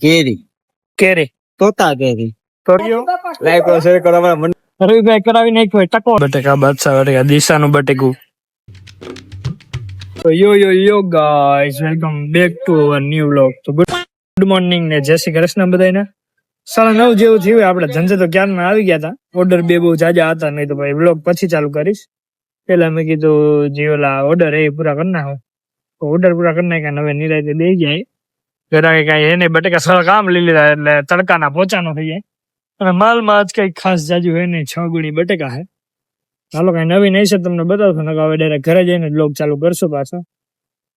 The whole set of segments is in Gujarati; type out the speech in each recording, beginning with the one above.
કેરી કેરી તોતા કેરી કર્યો લાઈક કરો શેર કરો અમારા મન રવિભાઈ કરાવી નાખ્યો ટકો બટેકા બાદશાહ બટેકા દિશાનું બટેકું. તો યો guys welcome back to our new vlog. તો ગુડ મોર્નિંગ ને જય શ્રી કૃષ્ણ બધાને. 9:30 જેવું થયું. આપણે ધંધે તો ક્યારના આવી ગયા હતા. ઓર્ડર બે બહુ જાજા હતા, નહીં તો ભાઈ વ્લોગ પછી ચાલુ કરીશ. પેલા મેં કીધું જે ઓલા ઓર્ડર એ પૂરા કરી નાખો. તો ઓર્ડર પૂરા કરી નાખ્યા. હવે નિરાતે દઈ જાય ઘરા કઈ એને બટેકા સરળ કામ લઈ લીધા એટલે તડકાના પોચાનો થઈ જાય. અને માલમાં આજ કઈ ખાસ જાજુ હોય નહીં, 6 ગુણી બટેકા હે. હાલો કઈ નવી નહીં છે તમને બતાવશો ને હવે ડાયરેક્ટ ઘરે જઈને બ્લોગ ચાલુ કરશો પાછો,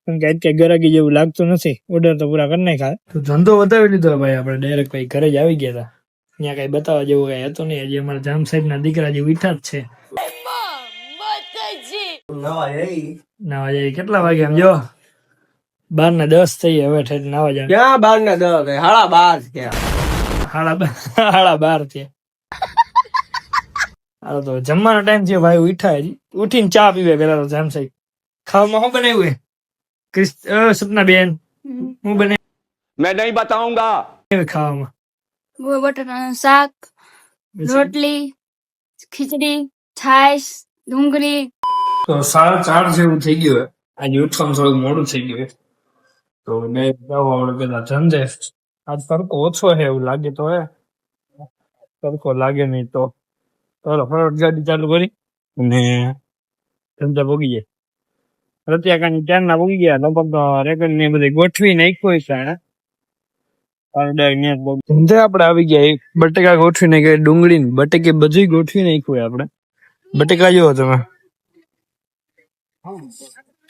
કેમ કે આજ કઈ ગરાગી જેવું લાગતું નથી. ઓર્ડર તો પૂરા કરી નાખ્યા. તો ધંધો બતાવી લીધો ભાઈ. આપણે ડાયરેક્ટ ભાઈ ઘરે જ આવી ગયા હતા. ત્યાં કઈ બતાવવા જેવું કઈ હતું નહીં. હજી અમારા જામ સાહેબ ના દીકરા જે ઉઠા જ છે. નાવા જાય કેટલા વાગે આમ જો 12:10 થઈ હવે ઠેઠ નાવા જાય. ક્યાં 12:10 12:30 ક્યાં 12:30 થયા. હાલો તો જમવાનો ટાઈમ થયો ભાઈ. ઉઠાય ઉઠીને ચા પીવે પેલા તો જામ સાહેબ. ખાવામાં શું બનાવ્યું હે સપના બેન? હું બને मैं नहीं बताऊंगा. ખાવામાં બટાટાનું શાક, રોટલી, ખીચડી, છાશ, ડુંગળી. તો 4:30 જેવું થઈ ગયું હે. આજે ઉઠવામાં થોડું મોડું થઈ ગયું. તો મેં આપણે પેલા ધંધે આજ તડકો ઓછો છે એવું લાગે તો હે. તડકો લાગે નહીં તો ચાલો ફટાફટ ગાડી ચાલુ કરી અને ધંધા ભોગી જાય. રતિયા કાની ટ્રેનના ભોગી ગયા. લગભગ રેકર્ડ ને બધી ગોઠવી નાખ્યો છે. ધંધે આપણે આવી ગયા. બટેકા ગોઠવી નાખ્યા, ડુંગળી બટેકે બધી ગોઠવી નાખ્યું આપણે. બટેકા જોવો તમે,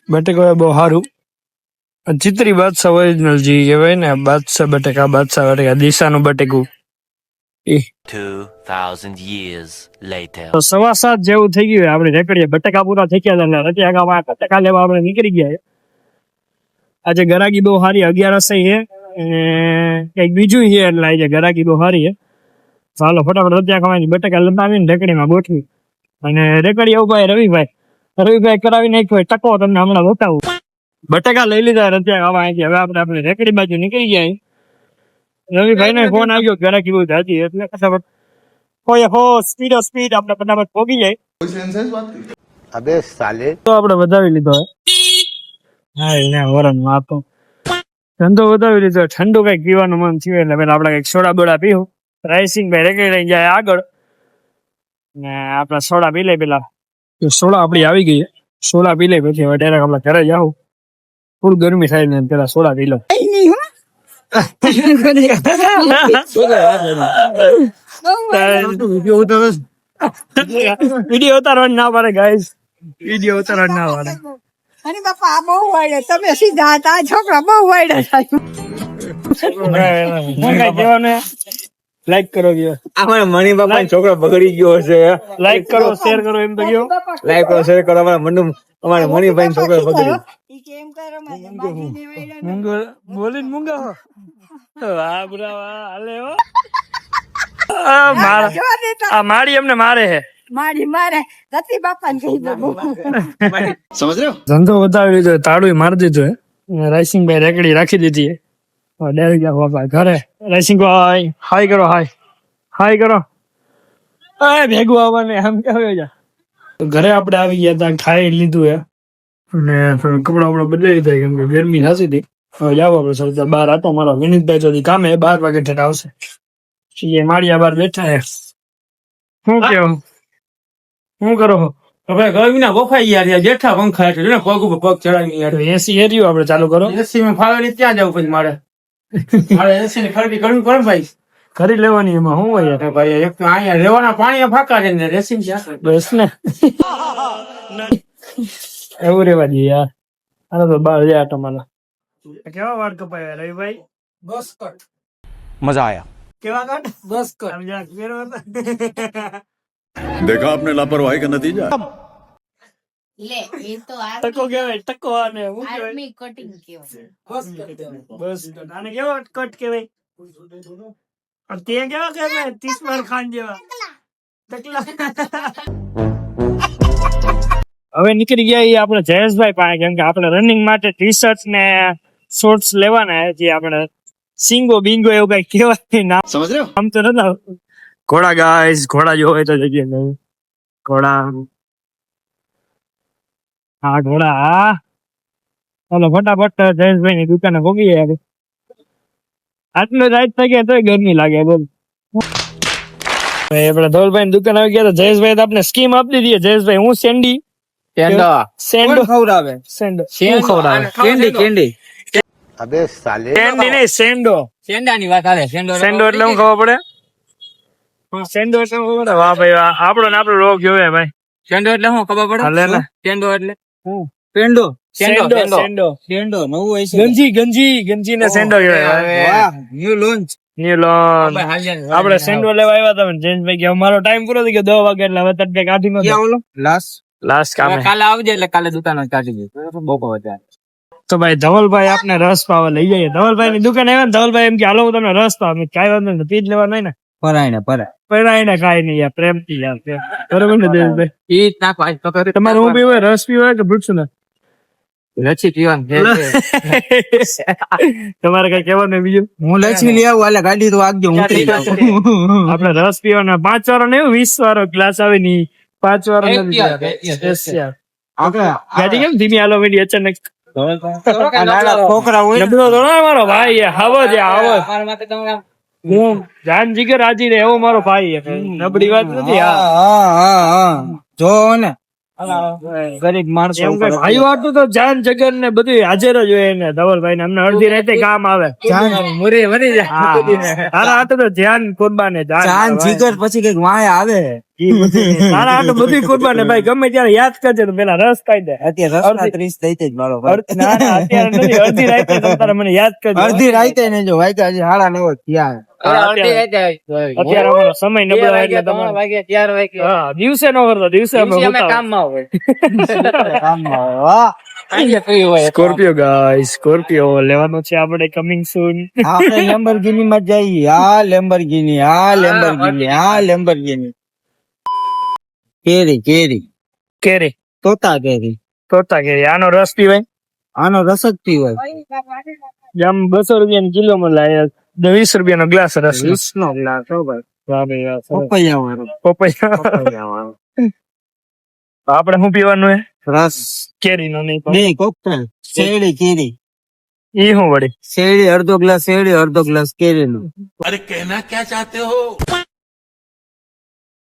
બટેકા બહુ સારું. ચિત્રી બાદશાહ ઓરિજિનલ જી કહેવાય ને, બાદશાહ બટેકા દિશાનું બટેકું. 2000 years later. તો 7:15 જેવું થઈ ગયું. આપણે રેકડીએ બટેકા પૂરા થઈ ગયા હતા. રતિયા બટેકા લેવા આપણે નીકળી ગયા. આજે ગરાગી બહુ સારી 11 છે અને કઈક બીજું છે એટલે આજે ગરાગી બહુ સારી છે. ચાલો ફટાફટ રતિયા ખાવાની બટેકા લંબાવીને રેકડીમાં ગોઠવી અને રેકડી ઉભા રવિભાઈ કરાવી નાખ્યો ટકો. તમને હમણાં બતાવું. બટેકા લઈ લીધા રતિયા ખાવા. હવે આપણે રેકડી બાજુ નીકળી ગયા. રવિભાઈ નો ફોન આવ્યો ગરાગી બહુ જાજી એટલે સ્પીડ આપણે ફટાફટ પહોંચી જાય. અબે સાલે તો આપણે વધાવી લીધો વરણ આપો ધંધો વધાવી લીધો. ઠંડુ કઈક પીવાનું મન થયું એટલે પેલા આપણે કઈક સોડા બોડા પીવું. રાઈસિંગ ભાઈ રેકડી લઈ જાય આગળ ને આપણે સોડા પી લઈ. પેલા સોડા આપડી આવી ગઈ. સોડા પી લઈ પછી હવે ડાયરેક્ટ આપણે ઘરે જાવ. ફૂલ ગરમી થાય ને પેલા સોડા પી લો. વિડીયો ઉતારવા ના પાડે ગાઈસ. વિડીયો ઉતારવા ના પાડે. અરે બાપા આ બહુ વાયડે. તમે સીધા હતા, છોકરા બહુ વાયડે થાય. લાઈક કરો ગયો. અમારા મણી બાપા છોકરો બગડી ગયો છે. લાઈક કરો શેર કરો એમ તો ગયો. લાઈક કરો શેર કરો અમારા મણીભાઈ છોકરો બગડી. ઈ કેમ કરે મારે બાજીને વાયડા. બોલીને મૂંગા વાહ બુરા વાહ હાલે હો. આ માડી એમને મારે હે. મારી મારે રતિ બાપાને કહી દો. ધંધો વધાવી લીધો. તાળું મારી દીધું હે. રાઈસિંગ ભાઈ રેકડી રાખી દીધી. ડાયરેક્ટ જાવ ઘરે. રાઈસિંગ ભાઈ હાય કરો. હાય કરો. ભેગું આવવાને આમ કે ઘરે આપણે આવી ગયા હતા. ખાઈ લીધું હે અને કપડા વપડા બદલાઈ લીધા કેમ કે ગરમી થતી હતી. હવે જાવ આપણે સરતા બહાર આટો મારો. વિનીતભાઈ તો કામે 12 વાગે ઠેઠ આવશે. માળિયા બહાર બેઠા હે. શું કેવું? શું કરો? હવે ગરમી ના વફાઈ ગયા જેઠા પંખા એટલે પગ ઉપર પગ ચડાવી યાર. એસી એરિયો આપણે ચાલુ કરો. એસી માં ફાવે ત્યાં જવું પછી મારે એસી ની ખરીદી કરવી પડે ભાઈ. કરી લેવાની એમાં શું હોય યાર. ભાઈ એક તો અહીંયા રેવાના પાણી ફાકા છે ને એસી ક્યાં બસ ને એવું રેવા દઈએ યાર. આનો તો બહાર જાય તમારા. કેવા વાળ કપાયા રવિભાઈ? બસ કટ. मजा आया. કેવા કટ? બસ કટ. देखा आपने लापरवाही का नतीजा. લે એ તો ટકો કેવાય. ટકો અને હું કહેવાય? આર્મી કટિંગ કહેવાય. બસ કટ. બસ કટ. આને કેવા કટ કહેવાય? અને તે કેવા કહેવાય? 30 વાર ખાન જેવા ટકલા. હવે નીકળી ગયા એ આપણે જયેશભાઈ પાસે કેમ કે આપણે રનિંગ માટે ટી શર્ટ ને શોર્ટ્સ લેવાના જે આપણે સિંગો બિંગો એવું કઈ કહેવાય ના સમજ રહ્યો આમ તો નતા ઘોડા ગાઈસ ઘોડા જો હોય તો જગ્યા નહીં ઘોડા હા ઘોડા હા ચાલો ફટાફટ જયેશભાઈ ની દુકાને ભોગી યાર આટલો રાત થઈ ગયા તોય ગરમી લાગે બોલ આપડે ધવલભાઈ ની દુકાન આવી ગયા તો જયેશભાઈ આપણે સ્કીમ આપી દીધી જયેશભાઈ હું સેન્ડી સેન્ડો ખવડાવે સેન્ડો હું ખવડાવે કેન્ડી સેન્ડી નહીં સેન્ડો શેંડાની વાત આવે સેન્ડો એટલે હું ખબર પડે સેન્ડો એટલે હું ખબર પડે વાહ ભાઈ વાહ આપણો ને આપણો રોગ જોવે ભાઈ શેંડો એટલે શું ખબર પડે હાલે ને શેંડો એટલે પેંડો સેન્ડો સેન્ડો શેંડો નવું હોય છે ગંજી ને સેન્ડો કહેવાય વાહ ન્યુ લોન્ચ ન્યુ લોન આપણે સેન્ડો લેવા આવ્યા હતા જયેશભાઈ કે અમારો ટાઈમ પૂરો થઈ ગયો 10 વાગે એટલે હવે તડકે કાઢી નો ઓલો લાસ્ટ કામે કાલે આવજે એટલે કાલે દુકાન જ કાઢી દે બપોર વધારે તો ભાઈ ધવલભાઈ આપને રસ પાવા લઈ જઈએ ધવલભાઈ ની દુકાને આવ્યા ને ધવલભાઈ એમ કે હાલો હું તમને રસ પાવ કઈ વાંધો નહીં પી જ લેવા નહીં ને પરાય ને કાઈ નહીં યાર પ્રેમ થી યાર બરોબર ને દેશભાઈ ઈ નાખો આજ તો કરે તમારે હું પીવું રસ પીવો કે પૂછશું ને લચ્છી પીવાનું તમારે કઈ કહેવાનું બીજું હું લચ્છી લઈ આવું એટલે ગાડી તો આગજો ઉતરી જાઉં આપડે રસ પીવાના 5 વાળો નહીં 20 વાળો ગ્લાસ આવે ની 5 વાળો ગાડી કેમ ધીમી હાલો મીડી અચાનક છોકરા હોય નબળો તો ના મારો ભાઈ આવો છે આવો હું જાન જીગર રાજી રે એવો મારો ભાઈ નબળી વાત નથી જો ને ગરીબ માણસો એમ કે ભાઈ વાતું તો જાન જગર ને બધું હાજર જ હોય ને ધવલભાઈ ને અમને અડધી રાતે કામ આવે મુરે મરી જાય તારા હાટુ તો ધ્યાન કુરબાને ચાંદ જીગર પછી કઈક વાય આવે તારા હાટુ બધું કુરબાને ભાઈ ગમે ત્યારે યાદ કરજે તો પેલા રસ ખાઈ દે અત્યારે રસ્તા 30 થઈ જ મારો ભાઈ ના ના અત્યારે નથી અડધી રાતે તો તારે મને યાદ કરજો અડધી રાતે ને જો વાગ્યા હજી 9:30 થયા અત્યારે અમારો સમય નબળો એટલે તમારે હા દિવસે નો કરતો દિવસે અમે કામમાં સ્કોર્પિયો ગાઈસ સ્કોર્પિયો લેવાનો છે આપણે કમિંગ સૂન આપણે લેમ્બોર્ગિની માં જઈએ લેમ્બોર્ગિની કેરી તોતા કેરી આનો રસ પીવાય આનો રસ જ પીવાય આમ 200 રૂપિયા કિલો માં લાય 20 રૂપિયાનો ગ્લાસ રસ 20 નો ગ્લાસ હો ભાઈ વાહ ભાઈ વાહ પપૈયા વાળો આપણે શું પીવાનું હે રસ કેરી નો નહીં નહીં કોકટેલ શેરડી કેરી ઈ શું વળી શેરડી અડધો ગ્લાસ કેરી નો अरे कहना क्या चाहते हो